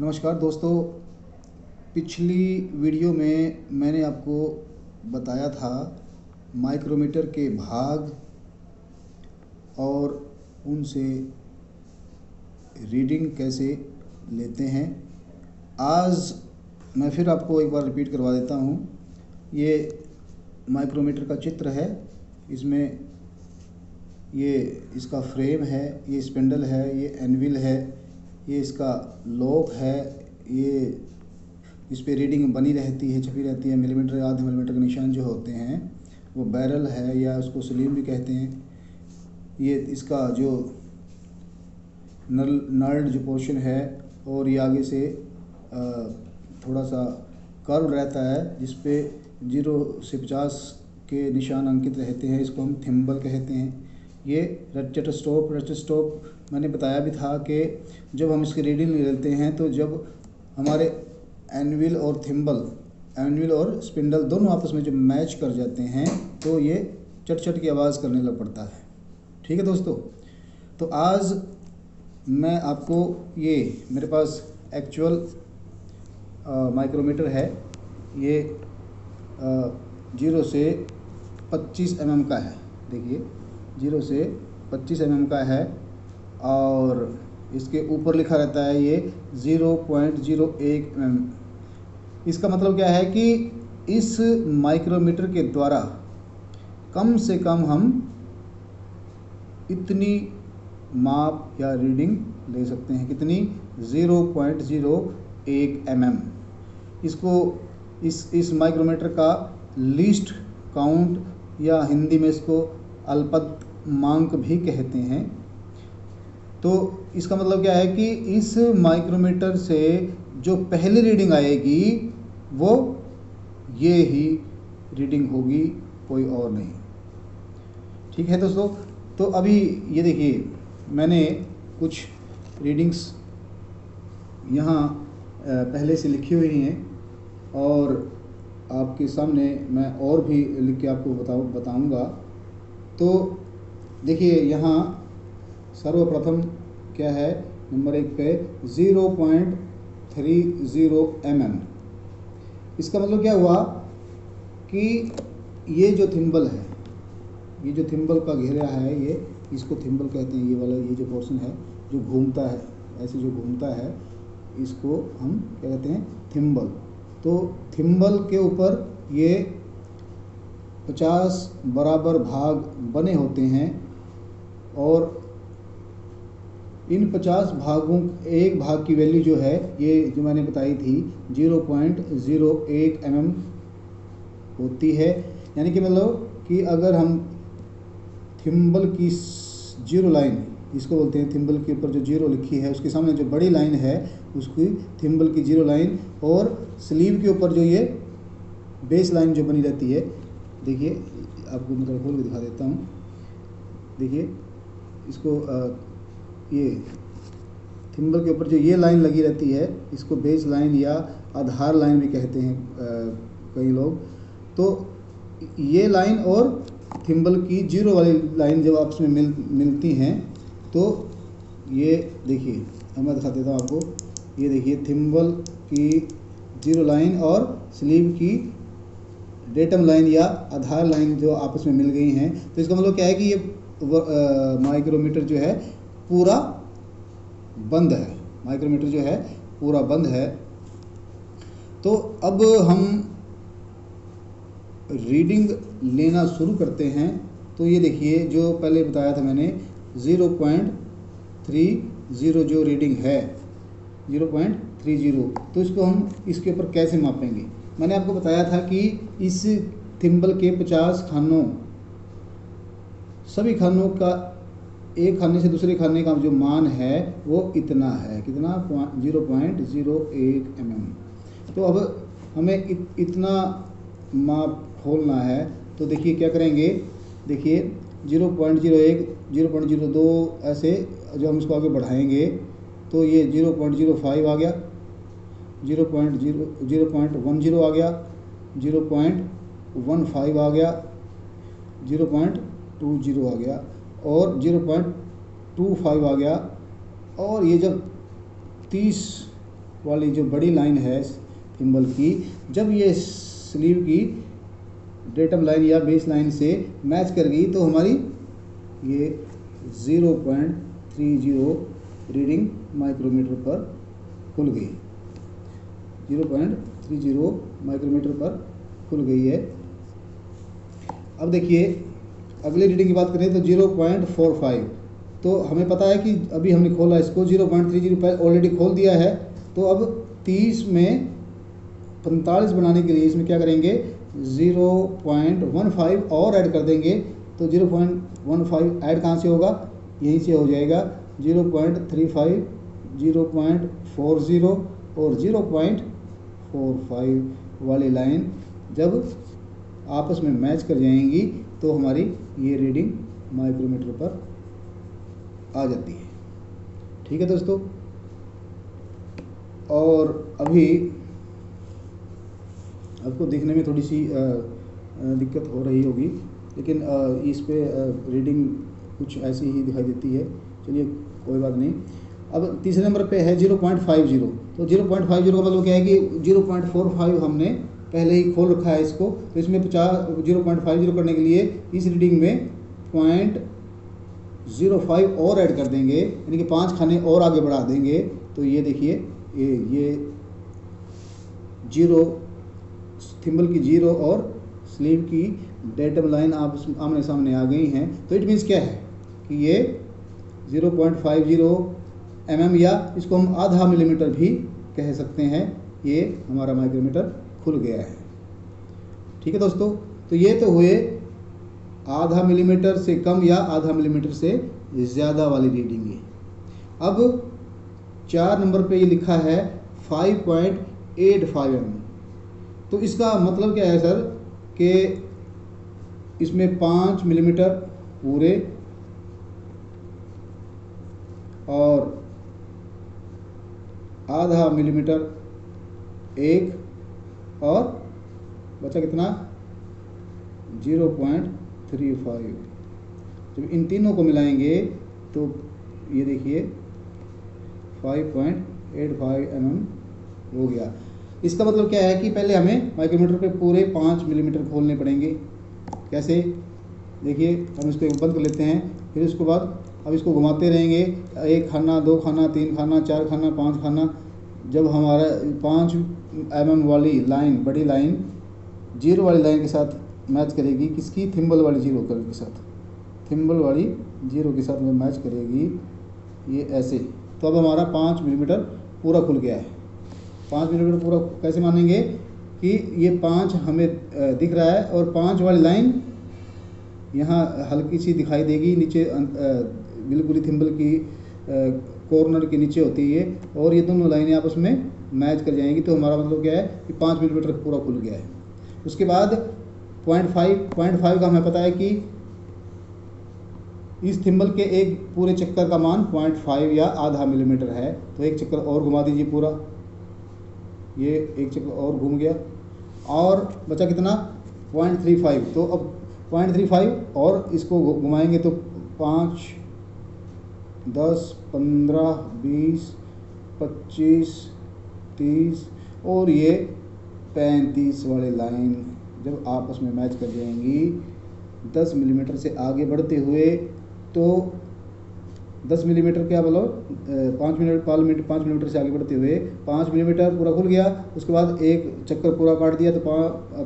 नमस्कार दोस्तों। पिछली वीडियो में मैंने आपको बताया था माइक्रोमीटर के भाग और उनसे रीडिंग कैसे लेते हैं। आज मैं फिर आपको एक बार रिपीट करवा देता हूँ। ये माइक्रोमीटर का चित्र है। इसमें ये इसका फ्रेम है, ये स्पिंडल है, ये एनविल है, ये इसका लॉक है, ये इस पे रीडिंग बनी रहती है, छपी रहती है। मिलीमीटर आधे मिलीमीटर के निशान जो होते हैं वो बैरल है या उसको स्लीव भी कहते हैं। ये इसका जो नर्ड जो पोर्शन है और ये आगे से थोड़ा सा कर्व रहता है जिस पे 0 से 50 के निशान अंकित रहते हैं। इसको हम थिम्बल कहते हैं। ये रचट स्टॉप मैंने बताया भी था कि जब हम इसकी रीडिंग लेते हैं तो जब हमारे एनविल और स्पिंडल दोनों आपस में जब मैच कर जाते हैं तो ये चट की आवाज़ करने लग पड़ता है। ठीक है दोस्तों, तो आज मैं आपको ये मेरे पास एक्चुअल माइक्रोमीटर है। ये 0 से 25 mm का है। देखिए 0 से 25 mm का है और इसके ऊपर लिखा रहता है ये 0.01 mm। इसका मतलब क्या है कि इस माइक्रोमीटर के द्वारा कम से कम हम इतनी माप या रीडिंग ले सकते हैं। कितनी? 0.01 mm। इसको इस माइक्रोमीटर का लीस्ट काउंट या हिंदी में इसको अल्पतमांक भी कहते हैं। तो इसका मतलब क्या है कि इस माइक्रोमीटर से जो पहली रीडिंग आएगी वो ये ही रीडिंग होगी, कोई और नहीं। ठीक है दोस्तों, तो अभी ये देखिए मैंने कुछ रीडिंग्स यहाँ पहले से लिखी हुई हैं और आपके सामने मैं और भी लिख के आपको बताऊंगा। तो देखिए यहाँ सर्वप्रथम क्या है, नंबर 1 पे 0.30 mm। इसका मतलब क्या हुआ कि ये जो थिम्बल है, ये जो थिम्बल का घेरा है, ये इसको थिम्बल कहते हैं। ये वाला ये जो पोर्शन है जो घूमता है, ऐसे जो घूमता है, इसको हम क्या कहते हैं? थिम्बल। तो थिम्बल के ऊपर ये 50 बराबर भाग बने होते हैं और इन 50 भागों, एक भाग की वैल्यू जो है ये जो मैंने बताई थी 0.01 mm होती है। यानी कि मतलब कि अगर हम थिम्बल की जीरो लाइन, इसको बोलते हैं थिम्बल के ऊपर जो जीरो लिखी है उसके सामने जो बड़ी लाइन है उसकी थिम्बल की जीरो लाइन, और स्लीव के ऊपर जो ये बेस लाइन जो बनी रहती है, देखिए आपको मतलब खोल के दिखा देता हूँ। देखिए इसको ये थिम्बल के ऊपर जो ये लाइन लगी रहती है इसको बेस लाइन या आधार लाइन भी कहते हैं कई लोग। तो ये लाइन और थिम्बल की जीरो वाली लाइन जब आपस में मिलती हैं तो ये देखिए, मैं दिखा देता हूँ आपको। ये देखिए थिम्बल की जीरो लाइन और स्लीव की डेटम लाइन या आधार लाइन जो आपस में मिल गई हैं, तो इसका मतलब क्या है कि ये माइक्रोमीटर जो है पूरा बंद है। माइक्रोमीटर जो है पूरा बंद है। तो अब हम रीडिंग लेना शुरू करते हैं। तो ये देखिए जो पहले बताया था मैंने 0.30 जो रीडिंग है 0.30, तो इसको हम इसके ऊपर कैसे मापेंगे? मैंने आपको बताया था कि इस थिम्बल के 50 खानों, सभी खानों का एक खाने से दूसरे खाने का जो मान है वो इतना है। कितना? 0.01 mm। तो अब हमें इतना माप खोलना है। तो देखिए क्या करेंगे, देखिए 0.01, 0.02 ऐसे जो हम इसको आगे बढ़ाएंगे तो ये 0.05 आ गया, 0.10 आ गया, 0.15 आ गया, 0.20 आ गया और 0.25 आ गया। और ये जब 30 वाली जो बड़ी लाइन है थिम्बल की, जब ये स्लीव की डेटम लाइन या बेस लाइन से मैच कर गई तो हमारी ये 0.30 रीडिंग माइक्रोमीटर पर खुल गई। 0.30 माइक्रोमीटर पर खुल गई है। अब देखिए अगले रीडिंग की बात करें तो 0.45। तो हमें पता है कि अभी हमने खोला इसको 0.30 पर ऑलरेडी खोल दिया है। तो अब 30 में 45 बनाने के लिए इसमें क्या करेंगे, 0.15 और ऐड कर देंगे। तो 0.15 ऐड कहाँ से होगा, यहीं से हो जाएगा। 0.35, 0.40 और 0.45 वाली लाइन जब आपस में मैच कर जाएंगी तो हमारी ये रीडिंग माइक्रोमीटर पर आ जाती है। ठीक है दोस्तों। और अभी आपको देखने में थोड़ी सी दिक्कत हो रही होगी, लेकिन इस पे रीडिंग कुछ ऐसी ही दिखाई देती है। चलिए कोई बात नहीं। अब तीसरे नंबर पे है 0.50। तो 0.50 का मतलब क्या है कि 0.45 हमने पहले ही खोल रखा है इसको। तो इसमें 0.50 करने के लिए इस रीडिंग में 0.05 और ऐड कर देंगे, यानी कि 5 खाने और आगे बढ़ा देंगे। तो ये देखिए ये जीरो, थिम्बल की जीरो और स्लीव की डेटम लाइन आप आमने सामने आ गई हैं। तो इट मीन्स क्या है कि ये 0.50 mm या इसको हम आधा मिलीमीटर भी कह सकते हैं, ये हमारा माइक्रोमीटर खुल गया है। ठीक है दोस्तों। तो ये तो हुए आधा मिलीमीटर से कम या आधा मिलीमीटर से ज़्यादा वाली रीडिंग है। अब 4 नंबर पे ये लिखा है 5.85 mm। तो इसका मतलब क्या है सर कि इसमें 5 मिलीमीटर पूरे और आधा मिलीमीटर एक और बचा कितना 0.35। जब इन तीनों को मिलाएंगे तो ये देखिए 5.85 mm हो गया। इसका मतलब क्या है कि पहले हमें माइक्रोमीटर पे पूरे 5 मिलीमीटर खोलने पड़ेंगे। कैसे, देखिए हम इसको बंद कर लेते हैं, फिर उसके बाद अब इसको घुमाते रहेंगे। 1 खाना, 2 खाना, 3 खाना, 4 खाना, 5 खाना। जब हमारा 5 mm वाली लाइन, बड़ी लाइन जीरो वाली लाइन के साथ मैच करेगी, किसकी, थिम्बल वाली जीरो के साथ, थिम्बल वाली जीरो के साथ में मैच करेगी ये ऐसे। तो अब हमारा 5 मिलीमीटर पूरा खुल गया है। 5 मिलीमीटर पूरा कैसे मानेंगे कि ये 5 हमें दिख रहा है और 5 वाली लाइन यहाँ हल्की सी दिखाई देगी नीचे, बिल्कुल ही थिम्बल की कॉर्नर के नीचे होती है और ये दोनों लाइनें आपस में मैच कर जाएंगी। तो हमारा मतलब क्या है कि 5 मिलीमीटर पूरा खुल गया है। उसके बाद 0.5 का हमें पता है कि इस थिम्बल के एक पूरे चक्कर का मान 0.5 या आधा मिलीमीटर है। तो एक चक्कर और घुमा दीजिए पूरा, ये एक चक्कर और घूम गया और बचा कितना 0.35। तो अब 0.35 और इसको घुमाएंगे तो 5, 10, 15, 20, 25, 30 और ये 35 वाली लाइन जब आपस में मैच कर जाएंगी 10 मिलीमीटर से आगे बढ़ते हुए, तो 10 मिलीमीटर क्या बोलो 5 मिलीमीटर से आगे बढ़ते हुए 5 मिलीमीटर पूरा खुल गया। उसके बाद एक चक्कर पूरा काट दिया तो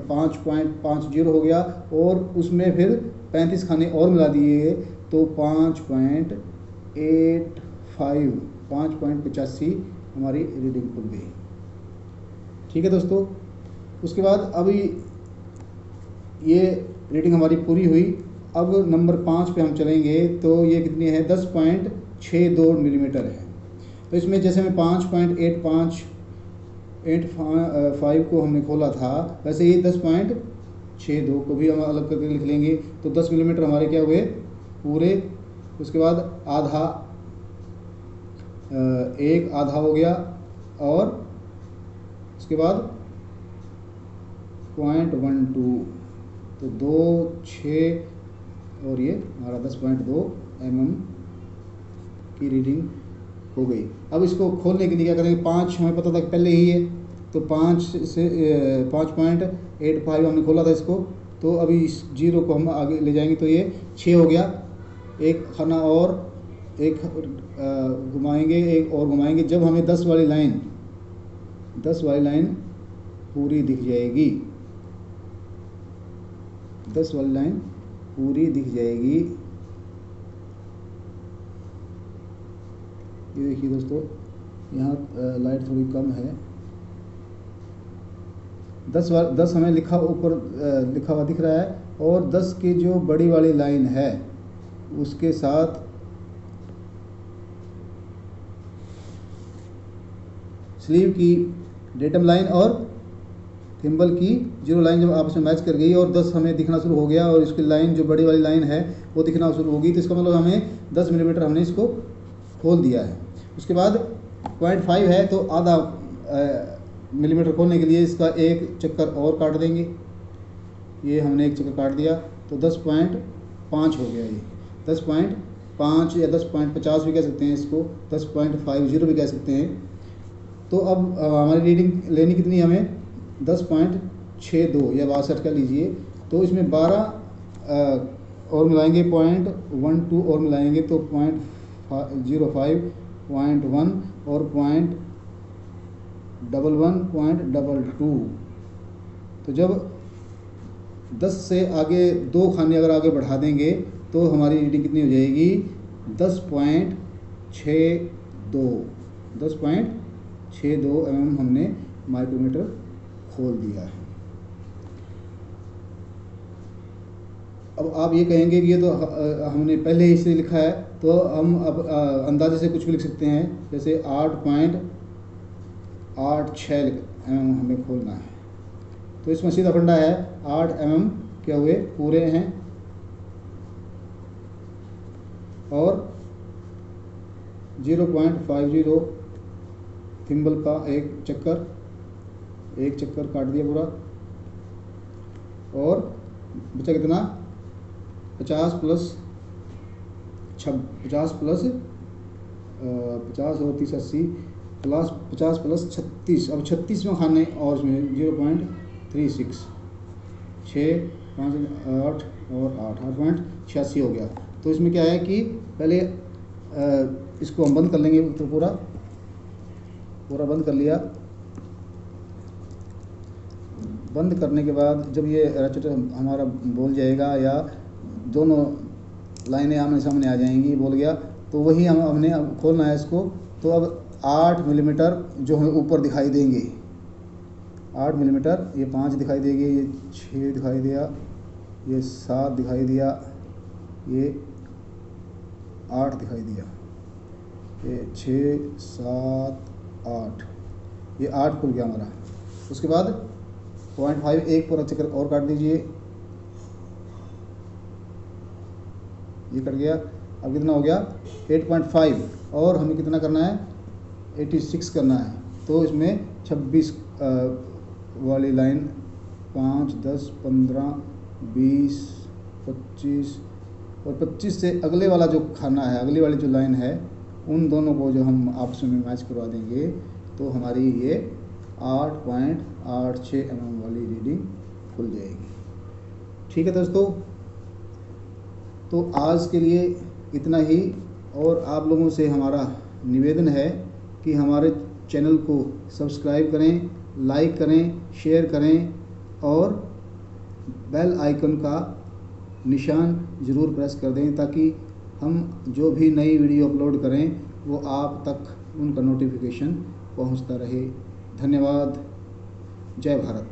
5.50 हो गया और उसमें फिर 35 खाने और मिला दिए तो 5.85 हमारी रीडिंग खुल गई। ठीक है दोस्तों। उसके बाद अभी ये रीडिंग हमारी पूरी हुई। अब नंबर 5 पे हम चलेंगे तो ये कितनी है 10.62 मिलीमीटर है। तो इसमें जैसे मैं 5.85 को हमने खोला था, वैसे ये 10.62 को भी हम अलग करके लिख लेंगे। तो 10 मिलीमीटर हमारे क्या हुए पूरे। उसके बाद आधा, एक आधा हो गया और उसके बाद 0.12 तो 2, 6 और ये हमारा 10.2 mm की रीडिंग हो गई। अब इसको खोलने के लिए क्या करेंगे, 5 हमें पता था कि पहले ही है, तो 5 से 5.85 हमने खोला था इसको, तो अभी इस 0 को हम आगे ले जाएंगे तो ये 6 हो गया। एक खाना और एक घुमाएंगे, एक और घुमाएंगे, जब हमें 10 वाली लाइन पूरी दिख जाएगी, 10 वाली लाइन पूरी दिख जाएगी। ये देखिए दोस्तों, यहाँ लाइट थोड़ी कम है। 10 हमें लिखा ऊपर लिखा हुआ दिख रहा है, और 10 की जो बड़ी वाली लाइन है उसके साथ स्लीव की डेटम लाइन और थिम्बल की 0 लाइन जब आपस में मैच कर गई और 10 हमें दिखना शुरू हो गया, और इसकी लाइन जो बड़ी वाली लाइन है वो दिखना शुरू हो गई, तो इसका मतलब हमें 10 मिलीमीटर हमने इसको खोल दिया है। उसके बाद 0.5 है, तो आधा मिलीमीटर खोलने के लिए इसका एक चक्कर और काट देंगे। ये हमने एक चक्कर काट दिया, तो 10.5 हो गया। ये 10.5 या 10.50 भी कह सकते हैं इसको, 10.50 भी कह सकते हैं। तो अब हमारी रीडिंग लेनी कितनी, हमें 10.62 या 62 का लीजिए। तो इसमें 12 और मिलाएंगे, 0.12 और मिलाएंगे तो 0.05, 0.1 और 0.11, 0.22। तो जब 10 से आगे 2 खाने अगर आगे बढ़ा देंगे तो हमारी रीडिंग कितनी हो जाएगी, 10.62 mm हमने माइक्रोमीटर खोल दिया है। अब आप ये कहेंगे कि ये तो हमने पहले ही इसे लिखा है, तो हम अब अंदाजे से कुछ भी लिख सकते हैं, जैसे 8.86 mm हमें खोलना है। तो इसमें सीधा फंडा है, 8 mm क्या हुए पूरे हैं, और 0.50 थिम्बल का एक चक्कर काट दिया पूरा, और बचा कितना, 50 प्लस और 30 80 प्लस 50 प्लस 36, अब 36 में खाने और इसमें 0.36, 6, 5, 8 और 8.86 हो गया। तो इसमें क्या है कि पहले इसको हम बंद कर लेंगे, तो पूरा बंद कर लिया। बंद करने के बाद जब ये रचट हमारा बोल जाएगा या दोनों लाइनें आमने सामने आ जाएंगी, बोल गया, तो वही हमने अब खोलना है इसको। तो अब 8 मिलीमीटर जो हमें ऊपर दिखाई देंगे, 8 मिलीमीटर, ये 5 दिखाई देगी, ये 6 दिखाई दिया, ये 7 दिखाई दिया, ये 8 दिखाई दिया, ये 6, 7, 8, ये 8 खुल गया हमारा। उसके बाद 0.5 एक पूरा चक्कर और काट दीजिए, ये कट गया। अब कितना हो गया, 8.5, और हमें कितना करना है, 86 करना है। तो इसमें 26 वाली लाइन, 5, 10, 15, 20, 25 और 25 से अगले वाला जो खाना है, अगली वाली जो लाइन है, उन दोनों को जो हम आपस में मैच करवा देंगे, तो हमारी ये 8.86 mm वाली रीडिंग खुल जाएगी। ठीक है दोस्तों, तो आज के लिए इतना ही, और आप लोगों से हमारा निवेदन है कि हमारे चैनल को सब्सक्राइब करें, लाइक करें, शेयर करें, और बेल आइकन का निशान ज़रूर प्रेस कर दें, ताकि हम जो भी नई वीडियो अपलोड करें वो आप तक उनका नोटिफिकेशन पहुंचता रहे। धन्यवाद। जय भारत।